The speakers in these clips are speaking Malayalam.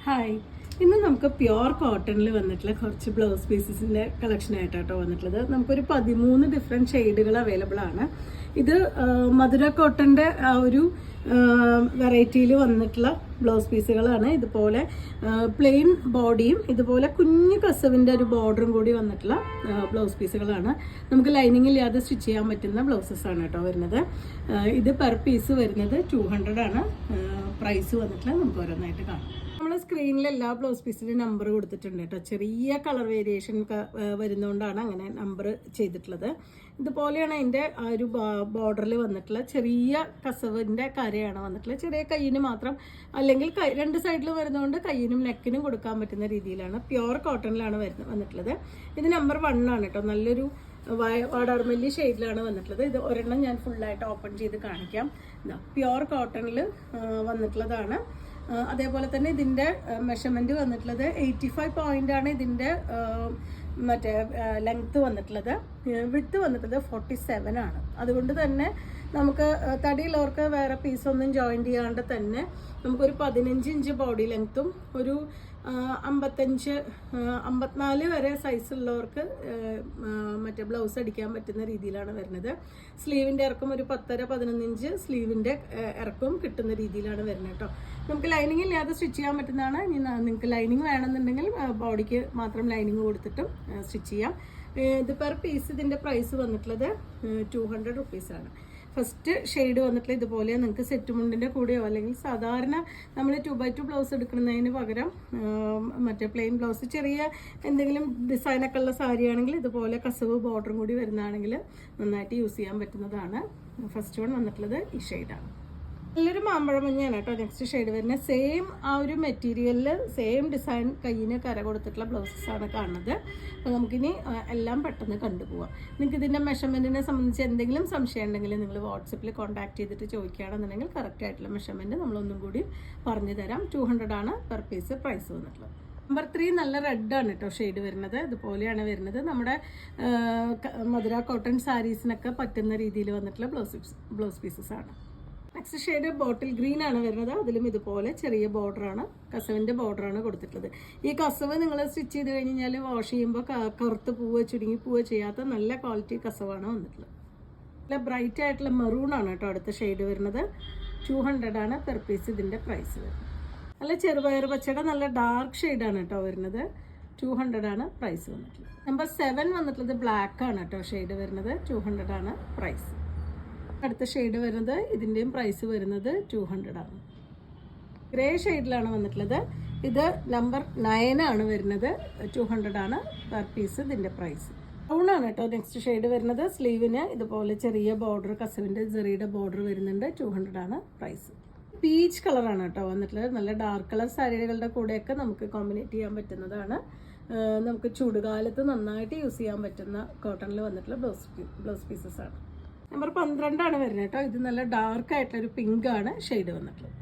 ഹായ്, ഇന്ന് നമുക്ക് പ്യുവർ കോട്ടണിൽ വന്നിട്ടുള്ള കുറച്ച് ബ്ലൗസ് പീസസിൻ്റെ കളക്ഷനായിട്ടാട്ടോ വന്നിട്ടുള്ളത്. നമുക്കൊരു 13 ഡിഫറെൻറ്റ് ഷെയ്ഡുകൾ അവൈലബിൾ ആണ്. ഇത് മധുര കോട്ടൻ്റെ ആ ഒരു വെറൈറ്റിയിൽ വന്നിട്ടുള്ള ബ്ലൗസ് പീസുകളാണ്. ഇതുപോലെ പ്ലെയിൻ ബോഡിയും ഇതുപോലെ കുഞ്ഞു കസവിൻ്റെ ഒരു ബോർഡറും കൂടി വന്നിട്ടുള്ള ബ്ലൗസ് പീസുകളാണ്. നമുക്ക് ലൈനിങ് ഇല്ലാതെ സ്റ്റിച്ച് ചെയ്യാൻ പറ്റുന്ന ബ്ലൗസസ് ആണ് കേട്ടോ വരുന്നത്. ഇത് പെർ പീസ് വരുന്നത് 200 ആണ്. പ്രൈസ് വന്നിട്ടുള്ള നമുക്ക് ഓരോന്നായിട്ട് കാണാം. നമ്മൾ സ്ക്രീനിൽ എല്ലാ ബ്ലൗസ് പീസിൻ്റെ നമ്പർ കൊടുത്തിട്ടുണ്ട് കേട്ടോ. ചെറിയ കളർ വേരിയേഷൻ വരുന്നതുകൊണ്ടാണ് അങ്ങനെ നമ്പർ ചെയ്തിട്ടുള്ളത്. ഇതുപോലെയാണ് അതിൻ്റെ ആ ഒരു ബോർഡറിൽ വന്നിട്ടുള്ള ചെറിയ കസവിൻ്റെ കരയാണ് വന്നിട്ടുള്ളത്. ചെറിയ കയ്യിന് മാത്രം, അല്ലെങ്കിൽ രണ്ട് സൈഡിൽ വരുന്നതുകൊണ്ട് കയ്യിനും നെക്കിനും കൊടുക്കാൻ പറ്റുന്ന രീതിയിലാണ്. പ്യുവർ കോട്ടണിലാണ് വന്നിട്ടുള്ളത്. ഇത് നമ്പർ 1 ആണ് കേട്ടോ. നല്ലൊരു വാടാർമല്ലി ഷെയ്ഡിലാണ് വന്നിട്ടുള്ളത്. ഇത് ഒരെണ്ണം ഞാൻ ഫുള്ളായിട്ട് ഓപ്പൺ ചെയ്ത് കാണിക്കാം. പ്യുവർ കോട്ടണിൽ വന്നിട്ടുള്ളതാണ്. അതേപോലെ തന്നെ ഇതിൻ്റെ മെഷർമെൻറ്റ് വന്നിട്ടുള്ളത് 85 പോയിൻ്റ് ആണ്. ഇതിൻ്റെ മറ്റേ ലെങ്ത്ത് വന്നിട്ടുള്ളത്. വിഡ്ത്ത് വന്നിട്ടുള്ളത് 47 ആണ്. അതുകൊണ്ട് തന്നെ നമുക്ക് തടിയുള്ളവർക്ക് വേറെ പീസൊന്നും ജോയിൻറ്റ് ചെയ്യാണ്ട് തന്നെ നമുക്കൊരു 15 ഇഞ്ച് ബോഡി ലെങ്ത്തും ഒരു 55-54 വരെ സൈസുള്ളവർക്ക് മറ്റേ ബ്ലൗസ് അടിക്കാൻ പറ്റുന്ന രീതിയിലാണ് വരുന്നത്. സ്ലീവിൻ്റെ ഇറക്കം ഒരു 10-11 ഇഞ്ച് സ്ലീവിൻ്റെ ഇറക്കവും കിട്ടുന്ന രീതിയിലാണ് വരുന്നത് കേട്ടോ. നമുക്ക് ലൈനിങ് ഇല്ലാതെ സ്റ്റിച്ച് ചെയ്യാൻ പറ്റുന്നതാണ്. ഇനി നിങ്ങൾക്ക് ലൈനിങ് വേണമെന്നുണ്ടെങ്കിൽ ബോഡിക്ക് മാത്രം ലൈനിങ് കൊടുത്തിട്ടും സ്റ്റിച്ച് ചെയ്യാം. ഇത് പെർ പീസ് ഇതിൻ്റെ പ്രൈസ് വന്നിട്ടുള്ളത് 200 റുപ്പീസാണ്. ഫസ്റ്റ് ഷെയ്ഡ് വന്നിട്ടുള്ള ഇതുപോലെ നിങ്ങൾക്ക് സെറ്റ് മുണ്ടിൻ്റെ കൂടെയോ അല്ലെങ്കിൽ സാധാരണ നമ്മൾ 2x2 ബ്ലൗസ് എടുക്കുന്നതിന് പകരം മറ്റേ പ്ലെയിൻ ബ്ലൗസ് ചെറിയ എന്തെങ്കിലും ഡിസൈനൊക്കെ ഉള്ള സാരി ആണെങ്കിൽ ഇതുപോലെ കസവ് ബോർഡറും കൂടി വരുന്നതാണെങ്കിൽ നന്നായിട്ട് യൂസ് ചെയ്യാൻ പറ്റുന്നതാണ്. ഫസ്റ്റ് വൺ വന്നിട്ടുള്ളത് ഈ ഷെയ്ഡാണ്. നല്ലൊരു മാമ്പഴം മഞ്ഞയാണ് കേട്ടോ നെക്സ്റ്റ് ഷെയ്ഡ് വരുന്നത്. സെയിം ആ ഒരു മെറ്റീരിയലിൽ സെയിം ഡിസൈൻ കയ്യിന് കര കൊടുത്തിട്ടുള്ള ബ്ലൗസസാണ് കാണുന്നത്. അപ്പോൾ നമുക്കിനി എല്ലാം പെട്ടെന്ന് കണ്ടുപോകാം. നിങ്ങൾക്ക് ഇതിൻ്റെ മെഷർമെൻറ്റിനെ സംബന്ധിച്ച് എന്തെങ്കിലും സംശയം ഉണ്ടെങ്കിൽ നിങ്ങൾ വാട്സപ്പിൽ കോൺടാക്ട് ചെയ്തിട്ട് ചോദിക്കുകയാണെന്നുണ്ടെങ്കിൽ കറക്റ്റ് ആയിട്ടുള്ള മെഷർമെൻറ്റ് നമ്മളൊന്നും കൂടി പറഞ്ഞു തരാം. 200 ആണ് പെർ പീസ് പ്രൈസ് വന്നിട്ടുള്ളത്. നമ്പർ 3 നല്ല റെഡാണ് കേട്ടോ ഷെയ്ഡ് വരുന്നത്. ഇതുപോലെയാണ് വരുന്നത്. നമ്മുടെ മധുര കോട്ടൺ സാരീസിനൊക്കെ പറ്റുന്ന രീതിയിൽ വന്നിട്ടുള്ള ബ്ലൗസ് പീസസ് ആണ്. നെക്സ്റ്റ് ഷെയ്ഡ് ബോട്ടിൽ ഗ്രീൻ ആണ് വരുന്നത്. അതിലും ഇതുപോലെ ചെറിയ ബോർഡറാണ്, കസവിൻ്റെ ബോർഡറാണ് കൊടുത്തിട്ടുള്ളത്. ഈ കസവ് നിങ്ങൾ സ്റ്റിച്ച് ചെയ്ത് കഴിഞ്ഞാൽ വാഷ് ചെയ്യുമ്പോൾ കറുത്ത് പൂവ് ചുരുങ്ങി പൂവ് ചെയ്യാത്ത നല്ല ക്വാളിറ്റി കസവാണ് വന്നിട്ടുള്ളത്. നല്ല ബ്രൈറ്റ് ആയിട്ടുള്ള മെറൂൺ ആണ് കേട്ടോ അടുത്ത ഷെയ്ഡ് വരുന്നത്. 200 ആണ് പെർ പീസ് ഇതിൻ്റെ പ്രൈസ് വരുന്നത്. നല്ല ചെറുപയർ പച്ചയുടെ നല്ല ഡാർക്ക് ഷെയ്ഡാണ് കേട്ടോ വരുന്നത്. 200 ആണ് പ്രൈസ് വന്നിട്ടുള്ളത്. നമ്പർ 7 വന്നിട്ടുള്ളത് ബ്ലാക്ക് ആണ് കേട്ടോ ഷെയ്ഡ് വരുന്നത്. 200 ആണ് പ്രൈസ്. അടുത്ത ഷെയ്ഡ് വരുന്നത് ഇതിൻ്റെയും പ്രൈസ് വരുന്നത് 200 ആണ്. ഗ്രേ ഷെയ്ഡിലാണ് വന്നിട്ടുള്ളത്. ഇത് നമ്പർ 9 ആണ് വരുന്നത്. 200 ആണ് പെർ പീസ് ഇതിൻ്റെ പ്രൈസ്. ബ്രൗൺ ആണ് കേട്ടോ നെക്സ്റ്റ് ഷെയ്ഡ് വരുന്നത്. സ്ലീവിന് ഇതുപോലെ ചെറിയ ബോർഡർ കസവിൻ്റെ ചെറിയുടെ ബോർഡർ വരുന്നുണ്ട്. 200 ആണ് പ്രൈസ്. പീച്ച് കളറാണ് കേട്ടോ വന്നിട്ടുള്ളത്. നല്ല ഡാർക്ക് കളർ സാരികളുടെ കൂടെയൊക്കെ നമുക്ക് കോമ്പിനേറ്റ് ചെയ്യാൻ പറ്റുന്നതാണ്. നമുക്ക് ചൂടുകാലത്ത് നന്നായിട്ട് യൂസ് ചെയ്യാൻ പറ്റുന്ന കോട്ടണിൽ വന്നിട്ടുള്ള ബ്ലൗസ് പീസസ് ആണ്. നമ്പർ 12 ആണ് വരുന്നത് കേട്ടോ. ഇത് നല്ല ഡാർക്ക് ആയിട്ടുള്ളൊരു പിങ്ക് ആണ് ഷെയ്ഡ് വന്നിട്ടുള്ളത്.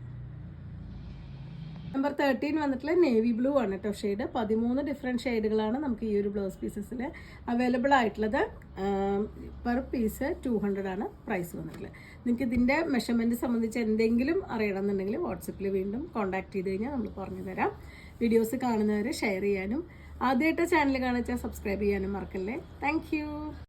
നമ്പർ 13 വന്നിട്ടുള്ള നേവി ബ്ലൂ ആണ് കേട്ടോ ഷെയ്ഡ്. 13 ഡിഫറെൻറ്റ് ഷെയ്ഡുകളാണ് നമുക്ക് ഈ ഒരു ബ്ലൗസ് പീസസിൽ അവൈലബിൾ ആയിട്ടുള്ളത്. പെർ പീസ് 200 ആണ് പ്രൈസ് വന്നിട്ടുള്ളത്. നിങ്ങൾക്ക് ഇതിൻ്റെ മെഷർമെൻറ്റ് സംബന്ധിച്ച് എന്തെങ്കിലും അറിയണമെന്നുണ്ടെങ്കിൽ വാട്സപ്പിൽ വീണ്ടും കോൺടാക്ട് ചെയ്ത് കഴിഞ്ഞാൽ നമ്മൾ പറഞ്ഞു തരാം. വീഡിയോസ് കാണുന്നവരെ ഷെയർ ചെയ്യാനും ആദ്യമായിട്ട് ചാനൽ കാണിച്ചാൽ സബ്സ്ക്രൈബ് ചെയ്യാനും മറക്കല്ലേ. താങ്ക്